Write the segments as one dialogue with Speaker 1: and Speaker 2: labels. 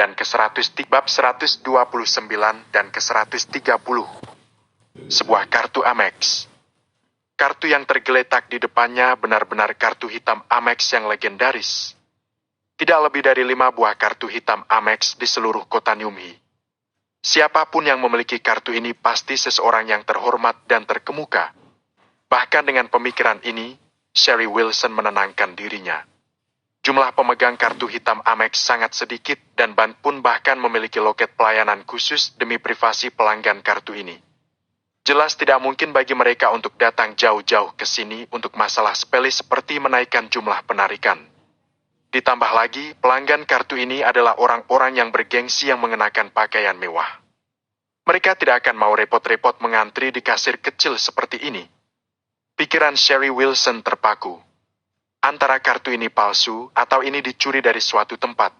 Speaker 1: dan ke-100 bab 129 dan ke-130. Sebuah kartu Amex. Kartu yang tergeletak di depannya benar-benar kartu hitam Amex yang legendaris. Tidak lebih dari 5 buah kartu hitam Amex di seluruh kota Nyumhi. Siapapun yang memiliki kartu ini pasti seseorang yang terhormat dan terkemuka. Bahkan dengan pemikiran ini, Sherry Wilson menenangkan dirinya. Jumlah pemegang kartu hitam Amex sangat sedikit dan bank pun bahkan memiliki loket pelayanan khusus demi privasi pelanggan kartu ini. Jelas tidak mungkin bagi mereka untuk datang jauh-jauh ke sini untuk masalah sepele seperti menaikkan jumlah penarikan. Ditambah lagi, pelanggan kartu ini adalah orang-orang yang bergengsi yang mengenakan pakaian mewah. Mereka tidak akan mau repot-repot mengantri di kasir kecil seperti ini. Pikiran Sherry Wilson terpaku. Antara kartu ini palsu atau ini dicuri dari suatu tempat.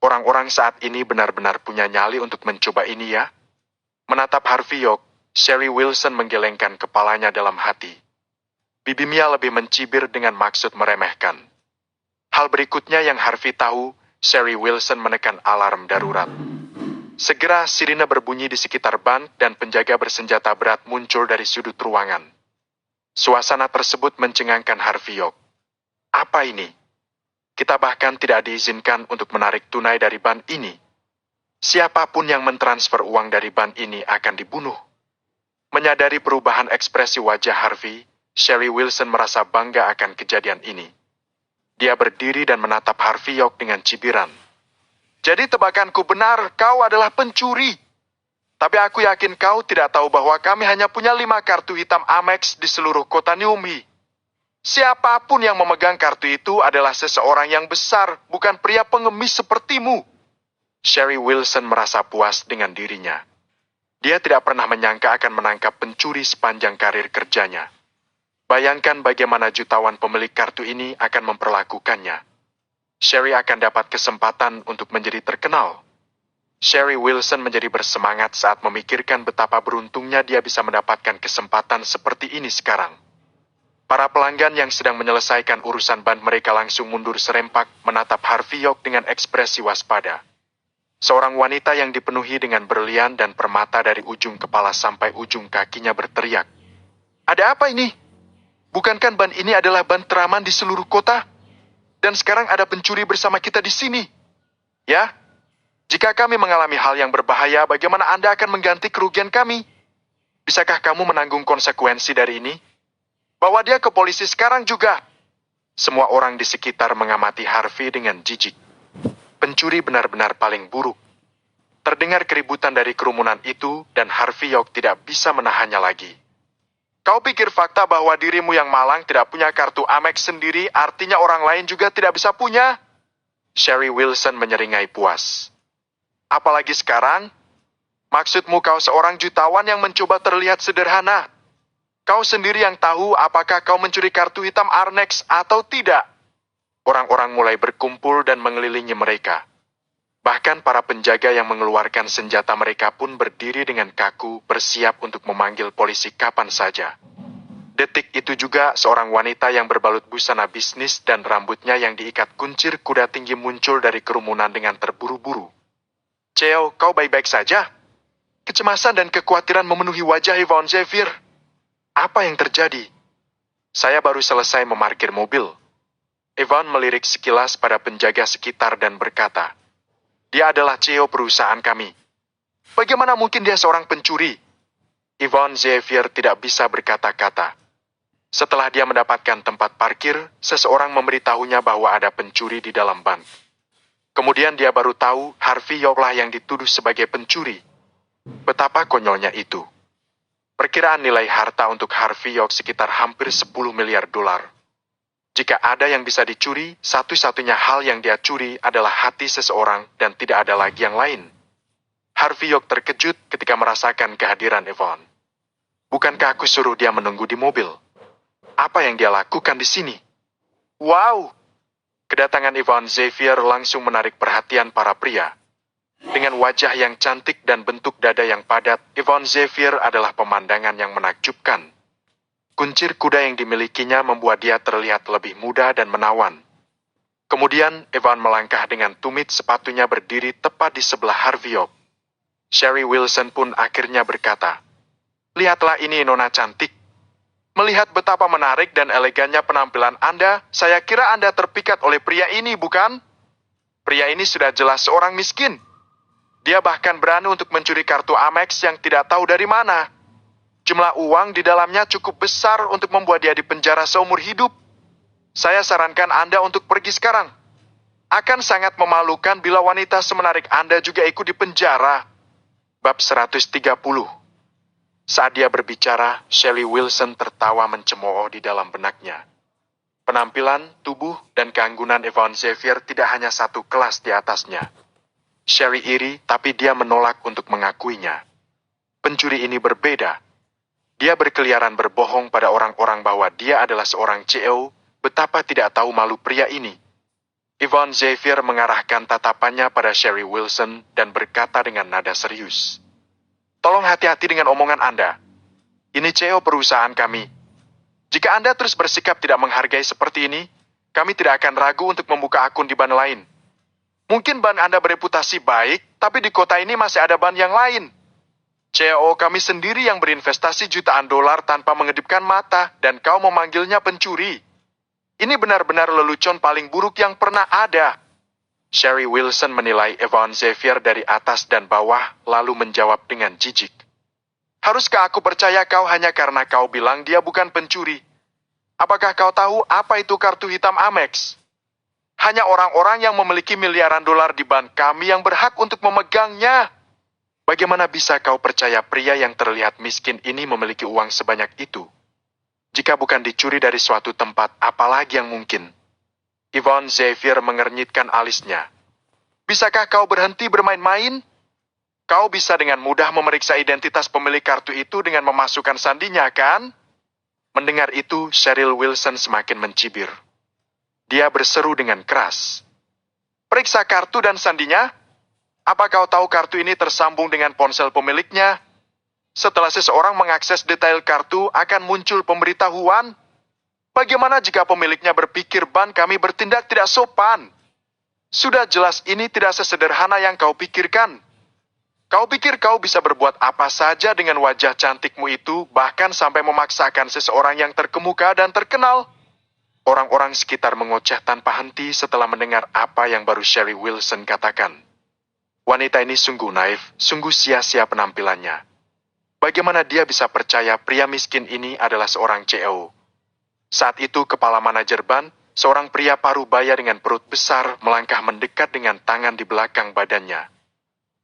Speaker 1: Orang-orang saat ini benar-benar punya nyali untuk mencoba ini ya. Menatap Harvey York, Sherry Wilson menggelengkan kepalanya dalam hati. Bibimnya lebih mencibir dengan maksud meremehkan. Hal berikutnya yang Harvey tahu, Sherry Wilson menekan alarm darurat. Segera sirine berbunyi di sekitar bank dan penjaga bersenjata berat muncul dari sudut ruangan. Suasana tersebut mencengangkan Harvey York. Apa ini? Kita bahkan tidak diizinkan untuk menarik tunai dari bank ini. Siapapun yang mentransfer uang dari bank ini akan dibunuh. Menyadari perubahan ekspresi wajah Harvey, Sherry Wilson merasa bangga akan kejadian ini. Dia berdiri dan menatap Harvey York dengan cibiran. Jadi tebakanku benar, kau adalah pencuri. Tapi aku yakin kau tidak tahu bahwa kami hanya punya 5 kartu hitam Amex di seluruh kota Nyumhi. Siapapun yang memegang kartu itu adalah seseorang yang besar, bukan pria pengemis sepertimu. Sherry Wilson merasa puas dengan dirinya. Dia tidak pernah menyangka akan menangkap pencuri sepanjang karir kerjanya. Bayangkan bagaimana jutawan pemilik kartu ini akan memperlakukannya. Sherry akan dapat kesempatan untuk menjadi terkenal. Sherry Wilson menjadi bersemangat saat memikirkan betapa beruntungnya dia bisa mendapatkan kesempatan seperti ini sekarang. Para pelanggan yang sedang menyelesaikan urusan ban mereka langsung mundur serempak menatap Harvey York dengan ekspresi waspada. Seorang wanita yang dipenuhi dengan berlian dan permata dari ujung kepala sampai ujung kakinya berteriak. Ada apa ini? Bukankah ban ini adalah ban teraman di seluruh kota? Dan sekarang ada pencuri bersama kita di sini. Ya? Jika kami mengalami hal yang berbahaya, bagaimana Anda akan mengganti kerugian kami? Bisakah kamu menanggung konsekuensi dari ini? Bawa dia ke polisi sekarang juga. Semua orang di sekitar mengamati Harvey dengan jijik. Pencuri benar-benar paling buruk. Terdengar keributan dari kerumunan itu dan Harvey York tidak bisa menahannya lagi. Kau pikir fakta bahwa dirimu yang malang tidak punya kartu Amex sendiri artinya orang lain juga tidak bisa punya? Sherry Wilson menyeringai puas. Apalagi sekarang? Maksudmu kau seorang jutawan yang mencoba terlihat sederhana? Kau sendiri yang tahu apakah kau mencuri kartu hitam Amex atau tidak. Orang-orang mulai berkumpul dan mengelilingi mereka. Bahkan para penjaga yang mengeluarkan senjata mereka pun berdiri dengan kaku, bersiap untuk memanggil polisi kapan saja. Detik itu juga seorang wanita yang berbalut busana bisnis dan rambutnya yang diikat kuncir kuda tinggi muncul dari kerumunan dengan terburu-buru. Ceo, kau baik-baik saja? Kecemasan dan kekhawatiran memenuhi wajah Yvonne Xavier. Apa yang terjadi? Saya baru selesai memarkir mobil. Yvonne melirik sekilas pada penjaga sekitar dan berkata, dia adalah CEO perusahaan kami. Bagaimana mungkin dia seorang pencuri? Yvonne Xavier tidak bisa berkata-kata. Setelah dia mendapatkan tempat parkir, seseorang memberitahunya bahwa ada pencuri di dalam bank. Kemudian dia baru tahu Harvey York lah yang dituduh sebagai pencuri. Betapa konyolnya itu. Perkiraan nilai harta untuk Harvey York sekitar hampir 10 miliar dolar. Jika ada yang bisa dicuri, satu-satunya hal yang dia curi adalah hati seseorang dan tidak ada lagi yang lain. Harvey York terkejut ketika merasakan kehadiran Yvonne. Bukankah aku suruh dia menunggu di mobil? Apa yang dia lakukan di sini? Wow! Kedatangan Yvonne Xavier langsung menarik perhatian para pria. Dengan wajah yang cantik dan bentuk dada yang padat, Yvonne Xavier adalah pemandangan yang menakjubkan. Kuncir kuda yang dimilikinya membuat dia terlihat lebih muda dan menawan. Kemudian Evan melangkah dengan tumit sepatunya berdiri tepat di sebelah Harvey Oak. Sherry Wilson pun akhirnya berkata, "Lihatlah ini Nona cantik. Melihat betapa menarik dan elegannya penampilan Anda, saya kira Anda terpikat oleh pria ini, bukan? Pria ini sudah jelas seorang miskin. Dia bahkan berani untuk mencuri kartu Amex yang tidak tahu dari mana. Jumlah uang di dalamnya cukup besar untuk membuat dia dipenjara seumur hidup. Saya sarankan Anda untuk pergi sekarang. Akan sangat memalukan bila wanita semenarik Anda juga ikut dipenjara." Bab 130. Saat dia berbicara, Shelly Wilson tertawa mencemooh di dalam benaknya. Penampilan, tubuh, dan keanggunan Evan Xavier tidak hanya satu kelas di atasnya. Sherry iri, tapi dia menolak untuk mengakuinya. Pencuri ini berbeda. Dia berkeliaran berbohong pada orang-orang bahwa dia adalah seorang CEO, betapa tidak tahu malu pria ini. Evan Xavier mengarahkan tatapannya pada Sherry Wilson dan berkata dengan nada serius, "Tolong hati-hati dengan omongan Anda. Ini CEO perusahaan kami. Jika Anda terus bersikap tidak menghargai seperti ini, kami tidak akan ragu untuk membuka akun di ban lain. Mungkin ban Anda bereputasi baik, tapi di kota ini masih ada ban yang lain. CEO kami sendiri yang berinvestasi jutaan dolar tanpa mengedipkan mata, dan kau memanggilnya pencuri. Ini benar-benar lelucon paling buruk yang pernah ada." Sherry Wilson menilai Evan Xavier dari atas dan bawah, lalu menjawab dengan jijik, "Haruskah aku percaya kau hanya karena kau bilang dia bukan pencuri? Apakah kau tahu apa itu kartu hitam Amex? Hanya orang-orang yang memiliki miliaran dolar di ban kami yang berhak untuk memegangnya. Bagaimana bisa kau percaya pria yang terlihat miskin ini memiliki uang sebanyak itu? Jika bukan dicuri dari suatu tempat, apalagi yang mungkin?" Evan Xavier mengernyitkan alisnya. "Bisakah kau berhenti bermain-main? Kau bisa dengan mudah memeriksa identitas pemilik kartu itu dengan memasukkan sandinya, kan?" Mendengar itu, Cheryl Wilson semakin mencibir. Dia berseru dengan keras, "Periksa kartu dan sandinya? Apa kau tahu kartu ini tersambung dengan ponsel pemiliknya? Setelah seseorang mengakses detail kartu, akan muncul pemberitahuan. Bagaimana jika pemiliknya berpikir ban kami bertindak tidak sopan? Sudah jelas ini tidak sesederhana yang kau pikirkan. Kau pikir kau bisa berbuat apa saja dengan wajah cantikmu itu, bahkan sampai memaksakan seseorang yang terkemuka dan terkenal?" Orang-orang sekitar mengoceh tanpa henti setelah mendengar apa yang baru Sherry Wilson katakan. Wanita ini sungguh naif, sungguh sia-sia penampilannya. Bagaimana dia bisa percaya pria miskin ini adalah seorang CEO? Saat itu kepala manajer ban, seorang pria parubaya dengan perut besar, melangkah mendekat dengan tangan di belakang badannya.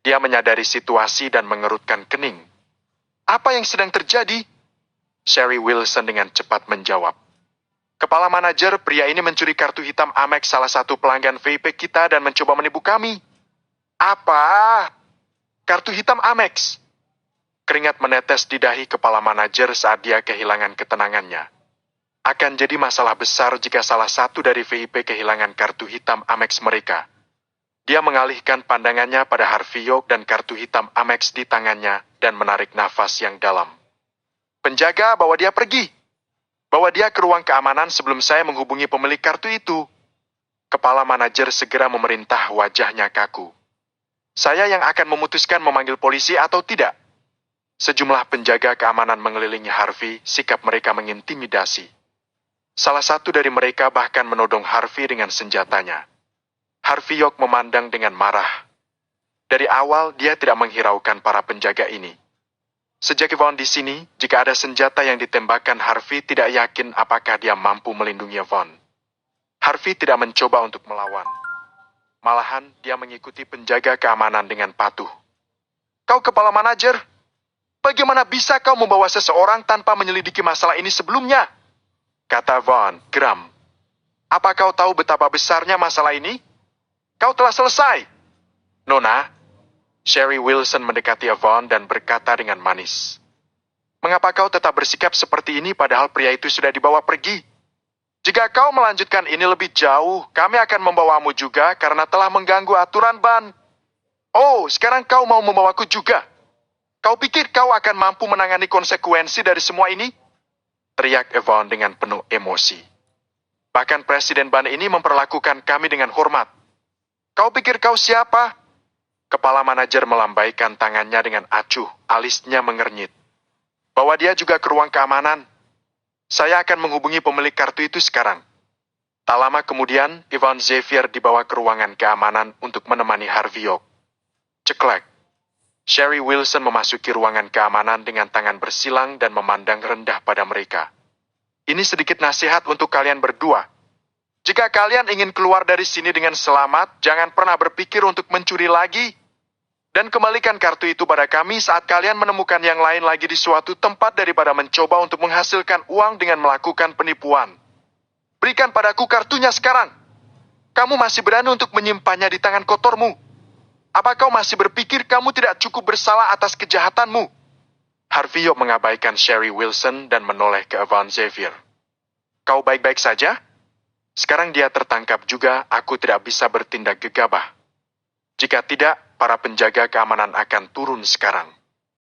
Speaker 1: Dia menyadari situasi dan mengerutkan kening. "Apa yang sedang terjadi?" Sherry Wilson dengan cepat menjawab. "Kepala manajer, pria ini mencuri kartu hitam Amex salah satu pelanggan VIP kita dan mencoba menipu kami." "Apa? Kartu hitam Amex?" Keringat menetes di dahi kepala manajer saat dia kehilangan ketenangannya. Akan jadi masalah besar jika salah satu dari VIP kehilangan kartu hitam Amex mereka. Dia mengalihkan pandangannya pada Harvey Oak dan kartu hitam Amex di tangannya dan menarik nafas yang dalam. "Penjaga, bawa dia pergi. Bawa dia ke ruang keamanan sebelum saya menghubungi pemilik kartu itu." Kepala manajer segera memerintah, wajahnya kaku. "Saya yang akan memutuskan memanggil polisi atau tidak." Sejumlah penjaga keamanan mengelilingi Harvey, sikap mereka mengintimidasi. Salah satu dari mereka bahkan menodong Harvey dengan senjatanya. Harvey Oak memandang dengan marah. Dari awal, dia tidak menghiraukan para penjaga ini. Sejak Yvonne di sini, jika ada senjata yang ditembakkan, Harvey tidak yakin apakah dia mampu melindungi Yvonne. Harvey tidak mencoba untuk melawan. Malahan, dia mengikuti penjaga keamanan dengan patuh. "Kau kepala manajer? Bagaimana bisa kau membawa seseorang tanpa menyelidiki masalah ini sebelumnya?" kata Vaughn, geram. "Apa kau tahu betapa besarnya masalah ini? Kau telah selesai." "Nona," Sherry Wilson mendekati Vaughn dan berkata dengan manis, "Mengapa kau tetap bersikap seperti ini padahal pria itu sudah dibawa pergi? Jika kau melanjutkan ini lebih jauh, kami akan membawamu juga karena telah mengganggu aturan ban." "Oh, sekarang kau mau membawaku juga? Kau pikir kau akan mampu menangani konsekuensi dari semua ini?" teriak Yvonne dengan penuh emosi. Bahkan Presiden Ban ini memperlakukan kami dengan hormat. Kau pikir kau siapa? Kepala manajer melambaikan tangannya dengan acuh, alisnya mengernyit. Bawa dia juga ke ruang keamanan. Saya akan menghubungi pemilik kartu itu sekarang. Tak lama kemudian, Ivan Xavier dibawa ke ruangan keamanan untuk menemani Harvey York. Ceklek. Sherry Wilson memasuki ruangan keamanan dengan tangan bersilang dan memandang rendah pada mereka. Ini sedikit nasihat untuk kalian berdua. Jika kalian ingin keluar dari sini dengan selamat, jangan pernah berpikir untuk mencuri lagi. Dan kembalikan kartu itu pada kami saat kalian menemukan yang lain lagi di suatu tempat daripada mencoba untuk menghasilkan uang dengan melakukan penipuan. Berikan padaku kartunya sekarang. Kamu masih berani untuk menyimpannya di tangan kotormu. Apa kau masih berpikir kamu tidak cukup bersalah atas kejahatanmu? Harvey York mengabaikan Sherry Wilson dan menoleh ke Evan Xavier. Kau baik-baik saja? Sekarang dia tertangkap juga, aku tidak bisa bertindak gegabah. Jika tidak, para penjaga keamanan akan turun sekarang.